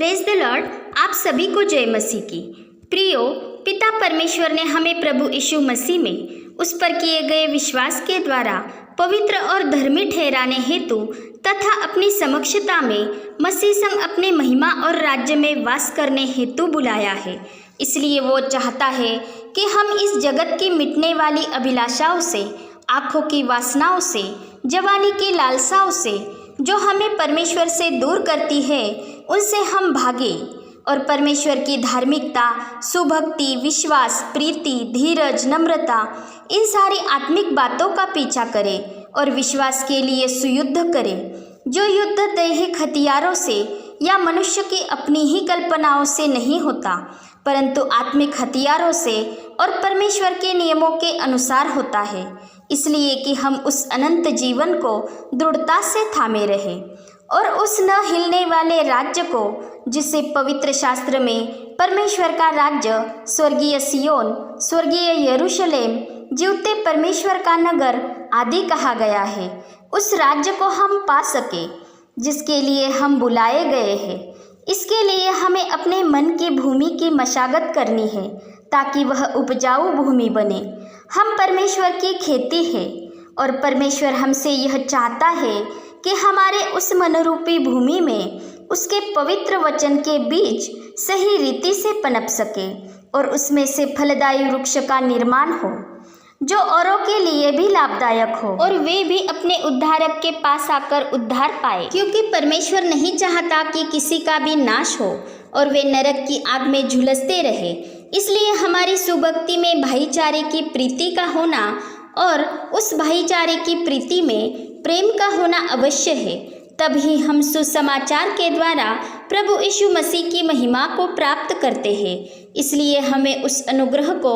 Praise the Lord. आप सभी को जय मसीह की। प्रियो, पिता परमेश्वर ने हमें प्रभु यीशु मसीह में उस पर किए गए विश्वास के द्वारा पवित्र और धर्मी ठहराने हेतु तथा अपनी समक्षता में मसीह संग अपने महिमा और राज्य में वास करने हेतु बुलाया है। इसलिए वो चाहता है कि हम इस जगत की मिटने वाली अभिलाषाओं से, आँखों की वासनाओं से, जवानी की लालसाओं से, जो हमें परमेश्वर से दूर करती है, उनसे हम भागे और परमेश्वर की धार्मिकता, सुभक्ति, विश्वास, प्रीति, धीरज, नम्रता, इन सारी आत्मिक बातों का पीछा करें और विश्वास के लिए सुयुद्ध करें, जो युद्ध दैहिक हथियारों से या मनुष्य की अपनी ही कल्पनाओं से नहीं होता, परंतु आत्मिक हथियारों से और परमेश्वर के नियमों के अनुसार होता है। इसलिए कि हम उस अनंत जीवन को दृढ़ता से थामे रहे और उस न हिलने वाले राज्य को, जिसे पवित्र शास्त्र में परमेश्वर का राज्य, स्वर्गीय सियोन, स्वर्गीय यरूशलेम, जीवते परमेश्वर का नगर आदि कहा गया है, उस राज्य को हम पा सके जिसके लिए हम बुलाए गए हैं। इसके लिए हमें अपने मन की भूमि की मशागत करनी है ताकि वह उपजाऊ भूमि बने। हम परमेश्वर की खेती है और परमेश्वर हमसे यह चाहता है कि हमारे उस मनरूपी भूमि में उसके पवित्र वचन के बीज सही रीति से पनप सके और उसमें से फलदायी वृक्ष का निर्माण हो, जो औरों के लिए भी लाभदायक हो और वे भी अपने उद्धारक के पास आकर उद्धार पाए। क्योंकि परमेश्वर नहीं चाहता कि किसी का भी नाश हो और वे नरक की आग में झुलसते रहे। इसलिए हमारी सुभक्ति में भाईचारे की प्रीति का होना और उस भाईचारे की प्रीति में प्रेम का होना अवश्य है। तभी हम सुसमाचार के द्वारा प्रभु यीशु मसीह की महिमा को प्राप्त करते हैं। इसलिए हमें उस अनुग्रह को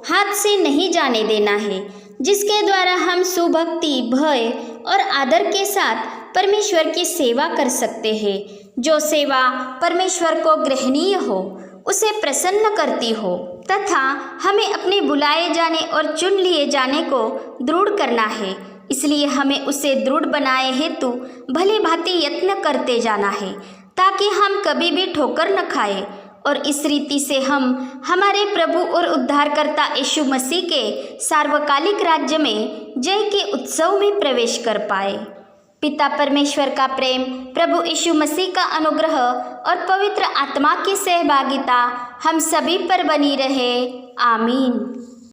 हाथ से नहीं जाने देना है, जिसके द्वारा हम सुभक्ति, भय और आदर के साथ परमेश्वर की सेवा कर सकते हैं। जो सेवा परमेश्वर को ग्रहणीय हो, उसे प्रसन्न करती हो तथा हमें अपने बुलाए जाने और चुन लिए जाने को दृढ़ करना है। इसलिए हमें उसे दृढ़ बनाए हेतु भली भांति यत्न करते जाना है, ताकि हम कभी भी ठोकर न खाए और इस रीति से हम हमारे प्रभु और उद्धारकर्ता यीशु मसीह के सार्वकालिक राज्य में जय के उत्सव में प्रवेश कर पाए। पिता परमेश्वर का प्रेम, प्रभु यीशु मसीह का अनुग्रह और पवित्र आत्मा की सहभागिता हम सभी पर बनी रहे। आमीन।